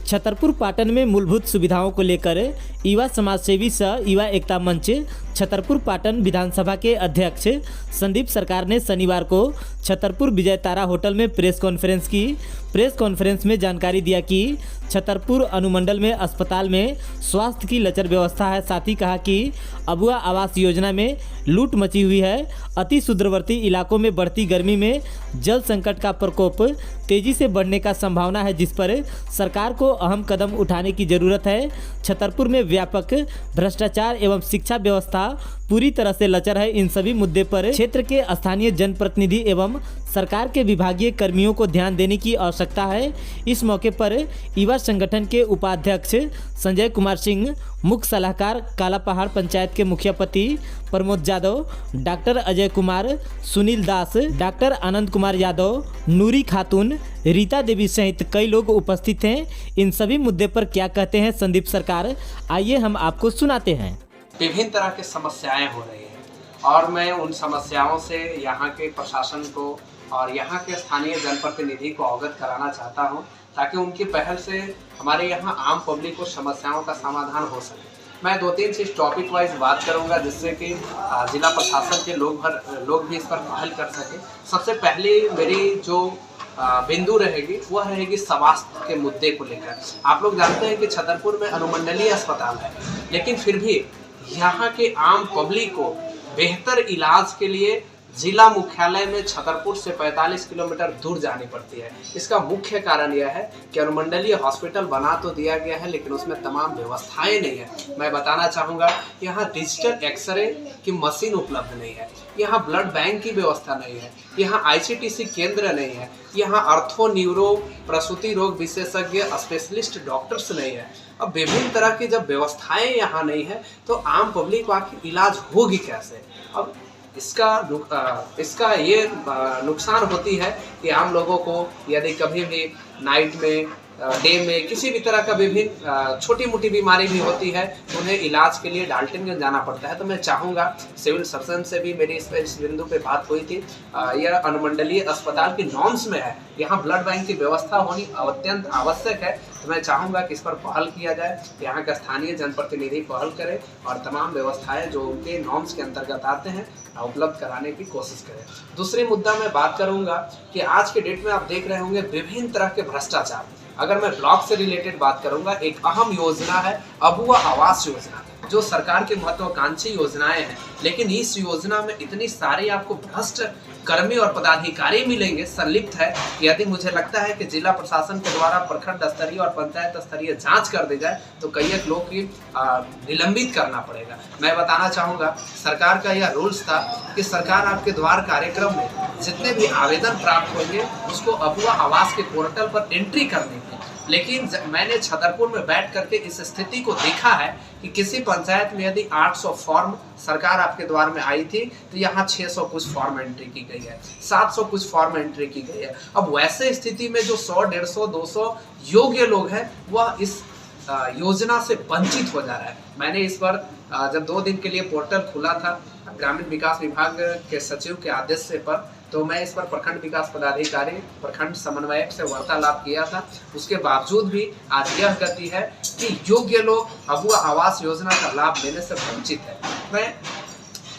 छतरपुर पाटन में मूलभूत सुविधाओं को लेकर युवा समाजसेवी सह युवा एकता मंच छतरपुर पाटन विधानसभा के अध्यक्ष संदीप सरकार ने शनिवार को छतरपुर विजय तारा होटल में प्रेस कॉन्फ्रेंस की। प्रेस कॉन्फ्रेंस में जानकारी दिया कि छतरपुर अनुमंडल में अस्पताल में स्वास्थ्य की लचर व्यवस्था है। साथ ही कहा कि अबुआ आवास योजना में लूट मची हुई है। अति सुदूरवर्ती इलाकों में बढ़ती गर्मी में जल संकट का प्रकोप तेजी से बढ़ने का संभावना है, जिस पर सरकार को अहम कदम उठाने की जरूरत है। छतरपुर में व्यापक भ्रष्टाचार एवं शिक्षा व्यवस्था पूरी तरह से लचर है। इन सभी मुद्दे पर क्षेत्र के स्थानीय जनप्रतिनिधि एवं सरकार के विभागीय कर्मियों को ध्यान देने की आवश्यकता है। इस मौके पर युवा संगठन के उपाध्यक्ष संजय कुमार सिंह, मुख्य सलाहकार काला पहाड़ पंचायत के मुखिया पति प्रमोद यादव, डॉक्टर अजय कुमार, सुनील दास, डॉक्टर आनंद कुमार यादव, नूरी खातून, रीता देवी सहित कई लोग उपस्थित हैं। इन सभी मुद्दे पर क्या कहते हैं संदीप सरकार, आइए हम आपको सुनाते हैं। विभिन्न तरह की समस्याएं हो रही हैं और मैं उन समस्याओं से यहाँ के प्रशासन को और यहाँ के स्थानीय जनप्रतिनिधि को अवगत कराना चाहता हूँ, ताकि उनकी पहल से हमारे यहाँ आम पब्लिक को समस्याओं का समाधान हो सके। मैं 2-3 चीज़ टॉपिक वाइज बात करूँगा, जिससे कि जिला प्रशासन के लोग भी इस पर पहल कर सकें। सबसे पहले मेरी जो बिंदु रहेगी वह रहेगी स्वास्थ्य के मुद्दे को लेकर। आप लोग जानते हैं कि छतरपुर में अनुमंडलीय अस्पताल है, लेकिन फिर भी यहाँ के आम पब्लिक को बेहतर इलाज के लिए जिला मुख्यालय में छतरपुर से 45 किलोमीटर दूर जानी पड़ती है। इसका मुख्य कारण यह है कि अनुमंडलीय हॉस्पिटल बना तो दिया गया है, लेकिन उसमें तमाम व्यवस्थाएं नहीं है। मैं बताना चाहूँगा, यहाँ डिजिटल एक्सरे की मशीन उपलब्ध नहीं है, यहाँ ब्लड बैंक की व्यवस्था नहीं है, यहाँ ICTC केंद्र नहीं है, यहाँ अर्थो न्यूरो प्रसूति रोग विशेषज्ञ स्पेशलिस्ट डॉक्टर्स नहीं है। अब विभिन्न तरह की जब व्यवस्थाएं यहाँ नहीं है तो आम पब्लिक को आखिर इलाज होगी कैसे। अब इसका ये नुकसान होती है कि आम लोगों को यदि कभी भी नाइट में डे में किसी भी तरह का विभिन्न छोटी मोटी बीमारी भी होती है तो उन्हें इलाज के लिए डाल्टनगंज जाना पड़ता है। तो मैं चाहूँगा, सिविल सर्जन से भी मेरी इस बिंदु पे बात हुई थी, यह अनुमंडलीय अस्पताल की नॉर्म्स में है, यहाँ ब्लड बैंक की व्यवस्था होनी अत्यंत आवश्यक है। तो मैं चाहूँगा कि इस पर पहल किया जाए, यहाँ का स्थानीय जनप्रतिनिधि पहल करे और तमाम व्यवस्थाएं जो उनके नॉर्म्स के अंतर्गत आते हैं उपलब्ध कराने की कोशिश करें। दूसरी मुद्दा मैं बात करूँगा कि आज के डेट में आप देख रहे होंगे विभिन्न तरह के भ्रष्टाचार। अगर मैं ब्लॉक से रिलेटेड बात करूंगा, एक अहम योजना है अबुआ आवास योजना, जो सरकार की महत्वाकांक्षी योजनाएं हैं, लेकिन इस योजना में इतनी सारी आपको भ्रष्ट कर्मी और पदाधिकारी मिलेंगे संलिप्त है। यदि मुझे लगता है कि जिला प्रशासन के द्वारा प्रखंड स्तरीय और पंचायत स्तरीय जांच कर दी जाए तो कई एक लोग की निलंबित करना पड़ेगा। मैं बताना चाहूँगा, सरकार का यह रूल्स था कि सरकार आपके द्वार कार्यक्रम में जितने भी आवेदन प्राप्त होंगे उसको अबुआ आवास के पोर्टल पर एंट्री करनी थी। लेकिन मैंने छतरपुर में बैठ करके इस स्थिति को देखा है कि किसी पंचायत में यदि 800 फॉर्म सरकार आपके द्वार में आई थी तो यहाँ 600 कुछ फॉर्म एंट्री की गई है, 700 कुछ फॉर्म एंट्री की गई है। अब वैसे स्थिति में जो 100, 150, 200 योग्य लोग हैं वह इस योजना से वंचित हो जा रहा है। मैंने इस पर जब 2 दिन के लिए पोर्टल खुला था ग्रामीण विकास विभाग के सचिव के आदेश से पर, तो मैं इस पर प्रखंड विकास पदाधिकारी, प्रखंड समन्वयक से वार्तालाप किया था। उसके बावजूद भी आज यह गति है कि योग्य लोग अबुआ आवास योजना का लाभ लेने से वंचित है। मैं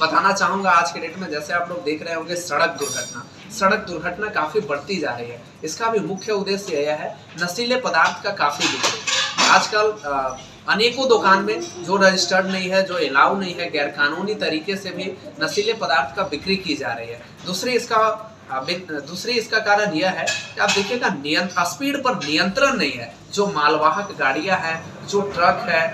बताना चाहूँगा, आज के डेट में जैसे आप लोग देख रहे होंगे सड़क दुर्घटना काफ़ी बढ़ती जा रही है। इसका भी मुख्य उद्देश्य यह है, नशीले पदार्थ का काफ़ी बिक्री। आजकल अनेकों दुकान में जो रजिस्टर्ड नहीं है, जो अलाउ नहीं है, गैरकानूनी तरीके से भी नशीले पदार्थ का बिक्री की जा रही है। दूसरी इसका कारण यह है कि आप देखिएगा स्पीड पर नियंत्रण नहीं है। जो मालवाहक गाड़ियां हैं, जो ट्रक है,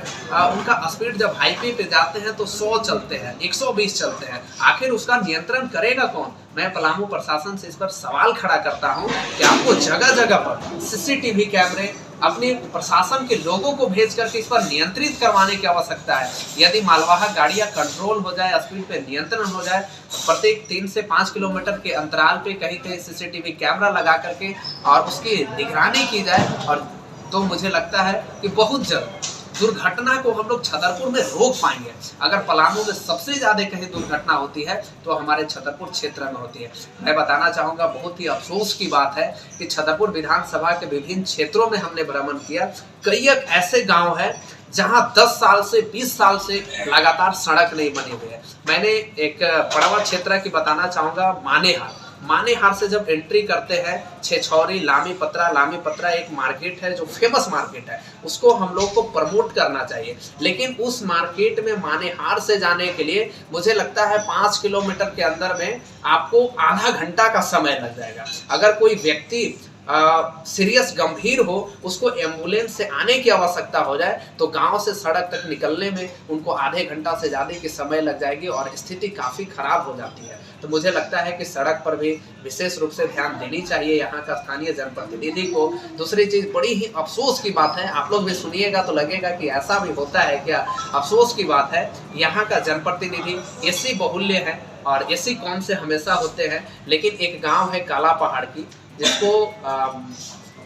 उनका स्पीड जब हाईवे पे जाते हैं तो 100 चलते हैं, 120 चलते हैं। आखिर उसका नियंत्रण करेगा कौन? मैं पलामू प्रशासन से इस पर सवाल खड़ा करता हूं कि आपको जगह जगह पर CCTV कैमरे अपने प्रशासन के लोगों को भेज करके इस पर नियंत्रित करवाने की आवश्यकता है। यदि मालवाहक गाड़ियां कंट्रोल हो जाए, स्पीड पे नियंत्रण हो जाए, प्रत्येक 3 से 5 किलोमीटर के अंतराल पे कहीं कहीं CCTV कैमरा लगा करके और उसकी निगरानी की जाए, और तो मुझे लगता है कि बहुत जल्द दुर्घटना को हम लोग छतरपुर में रोक पाएंगे। अगर पलामू में सबसे ज़्यादा कहीं दुर्घटना होती है तो हमारे छतरपुर क्षेत्र में होती है। मैं बताना चाहूँगा, बहुत ही अफसोस की बात है कि छतरपुर विधानसभा के विभिन्न क्षेत्रों में हमने भ्रमण किया। कई एक ऐसे गांव हैं जहां 10 साल से 20 साल से लगातार सड़क नहीं बनी हुई है। मैंने एक पड़वा क्षेत्र की बताना चाहूँगा, मानेहार से जब एंट्री करते हैं छेछौरी लामी पत्रा एक मार्केट है जो फेमस मार्केट है, उसको हम लोग को प्रमोट करना चाहिए। लेकिन उस मार्केट में मानेहार से जाने के लिए मुझे लगता है 5 किलोमीटर के अंदर में आपको आधा घंटा का समय लग जाएगा। अगर कोई व्यक्ति सीरियस गंभीर हो, उसको एम्बुलेंस से आने की आवश्यकता हो जाए तो गांव से सड़क तक निकलने में उनको आधे घंटा से ज़्यादा की समय लग जाएगी और स्थिति काफ़ी खराब हो जाती है। तो मुझे लगता है कि सड़क पर भी विशेष रूप से ध्यान देनी चाहिए यहाँ का स्थानीय जनप्रतिनिधि को। दूसरी चीज़, बड़ी ही अफसोस की बात है, आप लोग भी सुनिएगा तो लगेगा कि ऐसा भी होता है क्या। अफसोस की बात है, यहाँ का जनप्रतिनिधि एसी बहुल्य है और एसी कौन से हमेशा होते हैं, लेकिन एक गाँव है काला पहाड़ की जिसको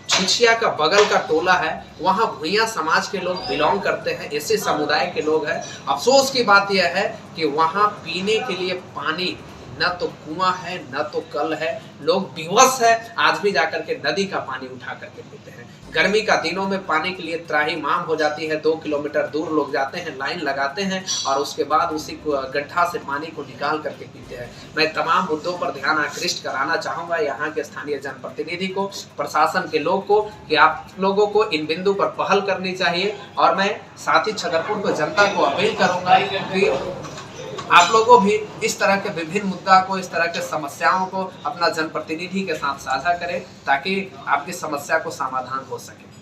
छुछिया का बगल का टोला है, वहाँ भुइयां समाज के लोग बिलोंग करते हैं, ऐसे समुदाय के लोग हैं। अफसोस की बात यह है कि वहाँ पीने के लिए पानी न तो कुआं है न तो कल है, लोग विवश है, आज भी जाकर के नदी का पानी उठा करके पीते हैं। गर्मी का दिनों में पानी के लिए त्राही माम हो जाती है, 2 किलोमीटर दूर लोग जाते हैं, लाइन लगाते हैं और उसके बाद उसी गड्ढा से पानी को निकाल करके पीते हैं। मैं तमाम मुद्दों पर ध्यान आकृष्ट कराना चाहूँगा यहाँ के स्थानीय जनप्रतिनिधि को, प्रशासन के लोग को, कि आप लोगों को इन बिंदु पर पहल करनी चाहिए। और मैं साथ ही छतरपुर को जनता को अपील करूँगा कि आप लोगों भी इस तरह के विभिन्न मुद्दा को, इस तरह के समस्याओं को अपना जनप्रतिनिधि के साथ साझा करें ताकि आपकी समस्या को समाधान हो सके।